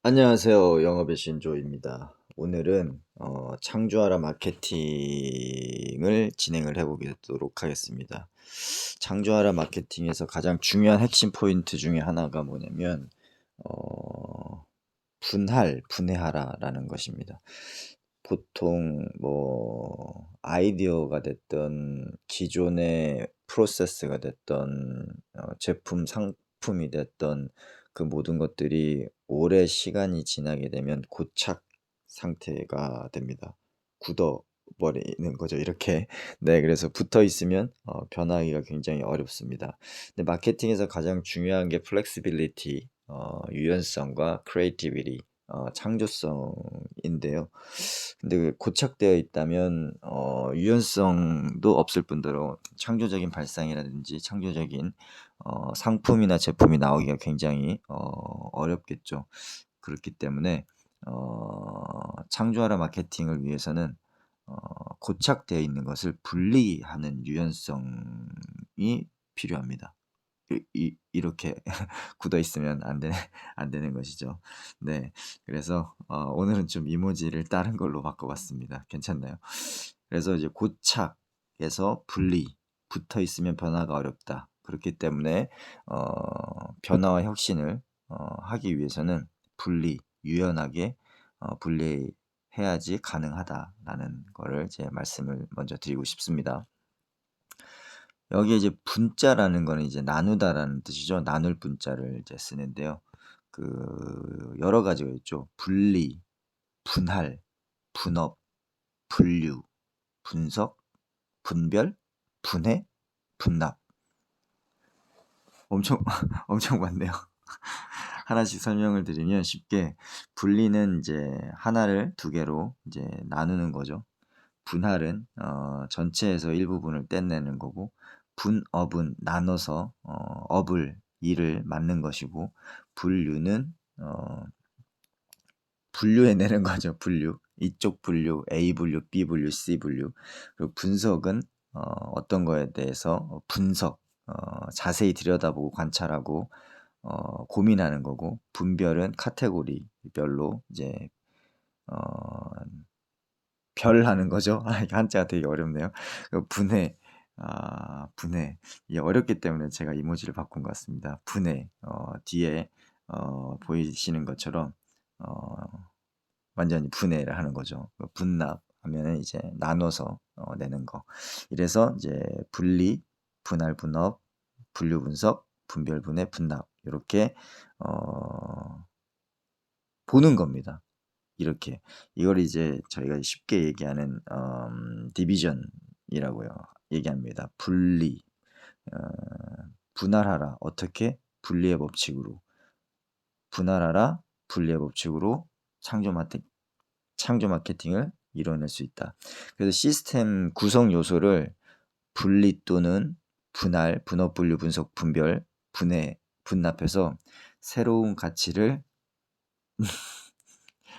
안녕하세요. 영업의 신조입니다. 오늘은 창조하라 마케팅을 진행을 해보도록 하겠습니다. 창조하라 마케팅에서 가장 중요한 핵심 포인트 중에 하나가 뭐냐면 분해하라라는 것입니다. 보통 뭐 아이디어가 됐던 기존의 프로세스가 됐던 제품 상품이 됐던 그 모든 것들이 오래 시간이 지나게 되면 고착 상태가 됩니다. 굳어 버리는 거죠, 이렇게. 네, 그래서 붙어 있으면 변하기가 굉장히 어렵습니다. 근데 마케팅에서 가장 중요한 게 플렉시빌리티, 유연성과 크리에이티비티, 창조성인데요. 근데 그 고착되어 있다면 유연성도 없을 뿐더러 창조적인 발상이라든지 창조적인 상품이나 제품이 나오기가 굉장히 어렵겠죠. 그렇기 때문에 창조하라 마케팅을 위해서는 고착되어 있는 것을 분리하는 유연성이 필요합니다. 이렇게 굳어 있으면 안 되는 것이죠. 네. 그래서 오늘은 좀 이모지를 다른 걸로 바꿔봤습니다. 괜찮나요? 그래서 이제 고착에서 분리, 붙어 있으면 변화가 어렵다. 그렇기 때문에 변화와 혁신을 하기 위해서는 분리, 유연하게 분리해야지 가능하다라는 거를 제 말씀을 먼저 드리고 싶습니다. 여기에 이제 분자라는 거는 이제 나누다라는 뜻이죠. 나눌 분자를 이제 쓰는데요. 그 여러 가지가 있죠. 분리, 분할, 분업, 분류, 분석, 분별, 분해, 분납. 엄청 엄청 많네요. 하나씩 설명을 드리면 쉽게 분리는 이제 하나를 두 개로 이제 나누는 거죠. 분할은 전체에서 일부분을 떼내는 거고, 분업은 나눠서 업을 일을 맡는 것이고, 분류는 분류해내는 거죠. 분류, 이쪽 분류, A 분류, B 분류, C 분류. 그리고 분석은 어떤 거에 대해서 분석, 자세히 들여다보고 관찰하고 고민하는 거고, 분별은 카테고리별로 이제 어, 별하는 거죠. 한자가 되게 어렵네요. 분해, 분해. 이게 어렵기 때문에 제가 이모지를 바꾼 것 같습니다. 분해, 뒤에 보이시는 것처럼 완전히 분해를 하는 거죠. 분납 하면은 이제 나눠서 내는 거. 이래서 이제 분리, 분할, 분업, 분류, 분석, 분별, 분해, 분납 이렇게 보는 겁니다. 이렇게 이걸 이제 저희가 쉽게 얘기하는 디비전이라고요 얘기합니다. 분리, 어, 분할하라. 어떻게? 분리의 법칙으로. 분할하라. 분리의 법칙으로 창조 마케팅을 이뤄낼 수 있다. 그래서 시스템 구성 요소를 분리 또는 분할, 분업, 분류, 분석, 분별, 분해, 분납해서 새로운 가치를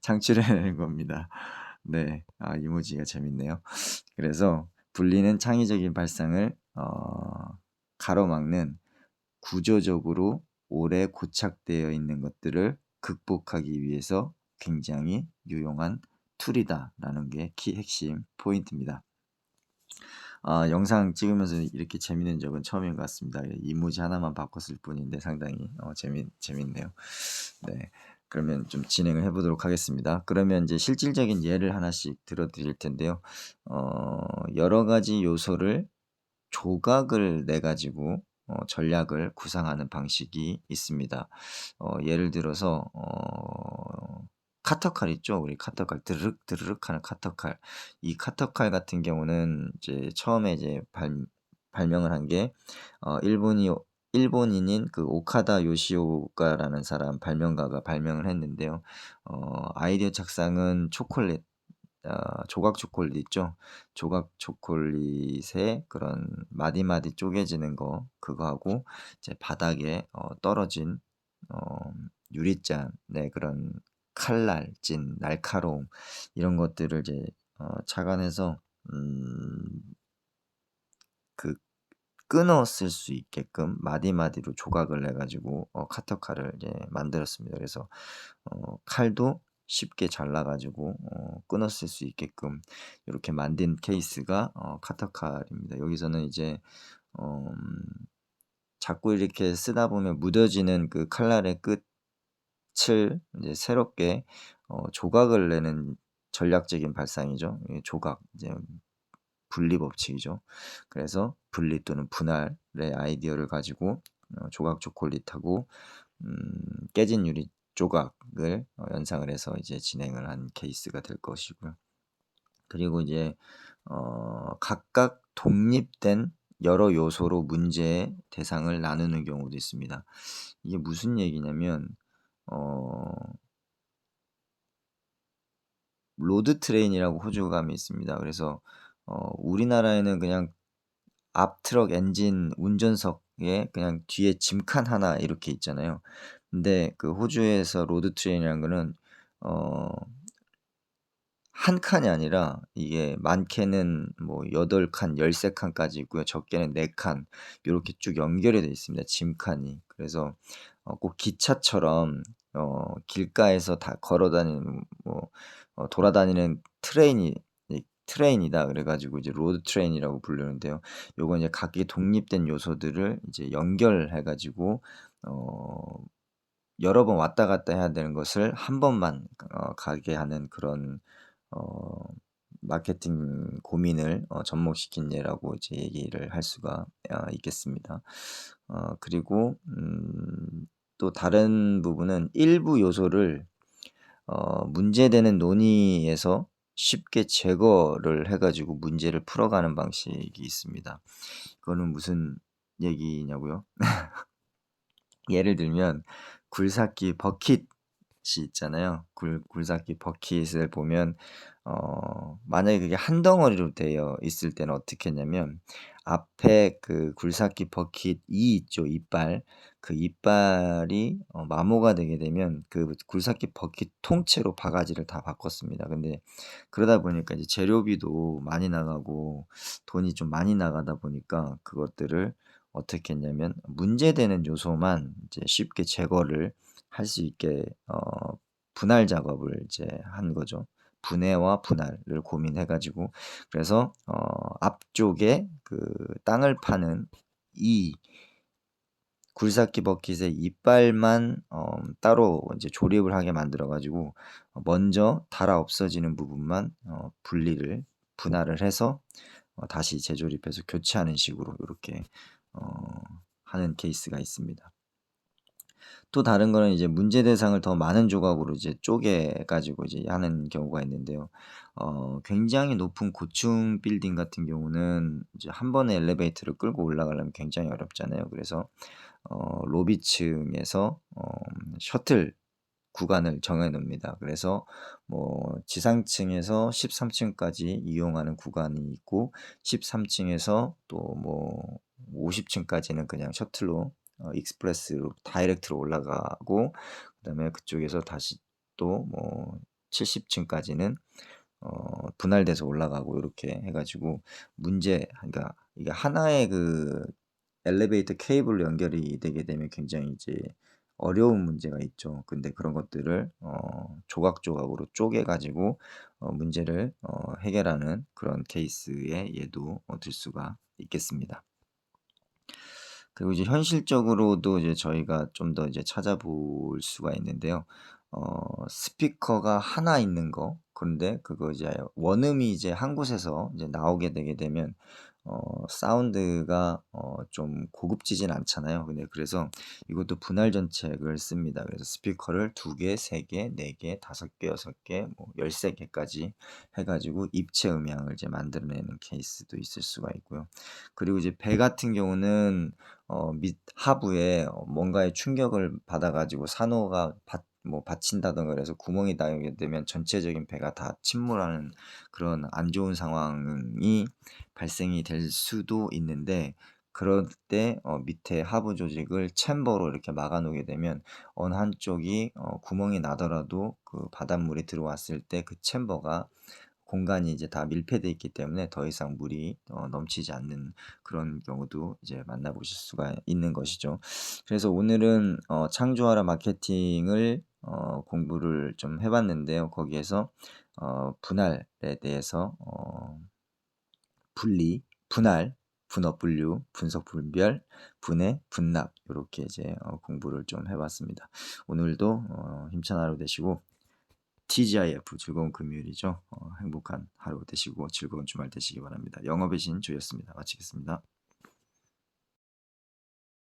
창출해내는 겁니다. 네, 이모지가 재밌네요. 그래서 분리는 창의적인 발상을 가로막는, 구조적으로 오래 고착되어 있는 것들을 극복하기 위해서 굉장히 유용한 툴이다라는 게 핵심 포인트입니다. 영상 찍으면서 이렇게 재밌는 적은 처음인 것 같습니다. 이모지 하나만 바꿨을 뿐인데 상당히 재밌네요. 네. 그러면 좀 진행을 해보도록 하겠습니다. 그러면 이제 실질적인 예를 하나씩 들어드릴 텐데요. 여러 가지 요소를 조각을 내 가지고 전략을 구상하는 방식이 있습니다. 예를 들어서 카터칼 있죠? 우리 카터칼 드르륵 드르륵 하는 카터칼. 이 카터칼 같은 경우는 이제 처음에 이제 발명을 한 게 일본인인 그 오카다 요시오카라는 사람 발명가가 발명을 했는데요. 아이디어 착상은 초콜릿, 조각 초콜릿 있죠? 조각 초콜릿에 그런 마디마디 쪼개지는 거 그거하고 이제 바닥에 떨어진 어 유리잔의 그런 칼날,진, 날카로움 이런 것들을 이제 착안해서 그 끊어 쓸 수 있게끔 마디마디로 조각을 해 가지고 카터칼을 이제 만들었습니다. 그래서 칼도 쉽게 잘라 가지고 끊어 쓸 수 있게끔 요렇게 만든 케이스가 카터칼입니다. 여기서는 이제 음 자꾸 이렇게 쓰다 보면 무뎌지는 그 칼날의 끝을 이제 새롭게 조각을 내는 전략적인 발상이죠. 이 조각 이제 분리 법칙이죠. 그래서 분리 또는 분할의 아이디어를 가지고 조각 초콜릿하고 음 깨진 유리 조각을 연상을 해서 이제 진행을 한 케이스가 될 것이고요. 그리고 이제 각각 독립된 여러 요소로 문제의 대상을 나누는 경우도 있습니다. 이게 무슨 얘기냐면 어 로드 트레인이라고 호주감이 있습니다. 그래서 우리나라에는 그냥 앞 트럭 엔진 운전석에 그냥 뒤에 짐칸 하나 이렇게 있잖아요. 근데 그 호주에서 로드 트레인이라는 거는 어 한 칸이 아니라 이게 많게는 뭐 8 칸, 13 칸까지 있고요. 적게는 4칸 요렇게 쭉 연결이 돼 있습니다, 짐칸이. 그래서 꼭 기차처럼 길가에서 다 걸어 다니는 뭐 돌아다니는 트레인이다 그래 가지고 이제 로드 트레인이라고 부르는데요. 요건 이제 각기 독립된 요소들을 이제 연결해 가지고 어 여러 번 왔다 갔다 해야 되는 것을 한 번만 가게 하는 그런 어 마케팅 고민을 접목시킨 예라고 이제 얘기를 할 수가 있겠습니다. 그리고 또 다른 부분은 일부 요소를 문제되는 논의에서 쉽게 제거를 해 가지고 문제를 풀어가는 방식이 있습니다. 그거는 무슨 얘기냐고요? 예를 들면 굴삭기 버킷이 있잖아요. 굴삭기 버킷을 보면 만약에 그게 한 덩어리로 되어 있을 때는 어떻게 했냐면 앞에 그 굴삭기 버킷 이 있죠, 이빨. 그 이빨이 마모가 되게 되면 그 굴삭기 버킷 통째로 바가지를 다 바꿨습니다. 근데 그러다 보니까 이제 재료비도 많이 나가고 돈이 좀 많이 나가다 보니까 그것들을 어떻게 했냐면 문제되는 요소만 이제 쉽게 제거를 할 수 있게 분할 작업을 이제 한 거죠. 분해와 분할을 고민해 가지고 그래서 앞쪽에 그 땅을 파는 이 굴삭기 버킷의 이빨만 따로 인제 조립을 하게 만들어 가지고 먼저 닳아 없어지는 부분만 분할을 해서 다시 재조립해서 교체하는 식으로 요렇게 어 하는 케이스가 있습니다. 또 다른 거는 이제 문제 대상을 더 많은 조각으로 이제 쪼개 가지고 이제 하는 경우가 있는데요. 굉장히 높은 고층 빌딩 같은 경우는 이제 한 번에 엘리베이터를 끌고 올라가려면 굉장히 어렵잖아요. 그래서 로비층에서 셔틀 구간을 정해 놓습니다. 그래서 뭐 지상층에서 13 층까지 이용하는 구간이 있고 13 층에서 또 뭐 50 층까지는 그냥 셔틀로 익스프레스로 다이렉트로 올라가고 그다음에 그쪽에서 다시 또 뭐 70 층까지는 분할돼서 올라가고 요렇게 해 가지고 그러니까 이게 하나의 그 엘리베이터 케이블로 연결이 되게 되면 굉장히 이제 어려운 문제가 있죠. 근데 그런 것들을 조각조각으로 쪼개 가지고 문제를 해결하는 그런 케이스의 예도 들 수가 있겠습니다. 그리고 이제 현실적으로도 이제 저희가 좀 더 이제 찾아볼 수가 있는데요. 스피커가 하나 있는 거 그런데 그거 이제 원음이 이제 한 곳에서 이제 나오게 되게 되면 사운드가 좀 고급지진 않잖아요. 근데 그래서 이것도 분할 전책을 씁니다. 그래서 스피커를 2 개, 3 개, 4 개, 5 개, 6 개, 뭐 13 개까지 해 가지고 입체 음향을 이제 만들어내는 케이스도 있을 수가 있고요. 그리고 이제 배 같은 경우는 밑 하부에 뭔가의 충격을 받아 가지고 산호가 받친다든가 그래서 구멍이 나게 되면 전체적인 배가 다 침몰하는 그런 안 좋은 상황이 발생이 될 수도 있는데 그럴 때 밑에 하부 조직을 챔버로 이렇게 막아 놓게 되면 어느 한쪽이 구멍이 나더라도 그 바닷물이 들어왔을 때 그 챔버가 공간이 이제 다 밀폐돼 있기 때문에 더 이상 물이 넘치지 않는 그런 경우도 이제 만나보실 수가 있는 것이죠. 그래서 오늘은 창조하라 마케팅을 공부를 좀 해 봤는데요. 거기에서 분할에 대해서 분리, 분할, 분업 분류, 분석 분별, 분해, 분납 요렇게 이제 공부를 좀 해 봤습니다. 오늘도 힘찬 하루 되시고 TGIF 즐거운 금요일이죠. 행복한 하루 되시고 즐거운 주말 되시기 바랍니다. 영업의 신 조였습니다. 마치겠습니다.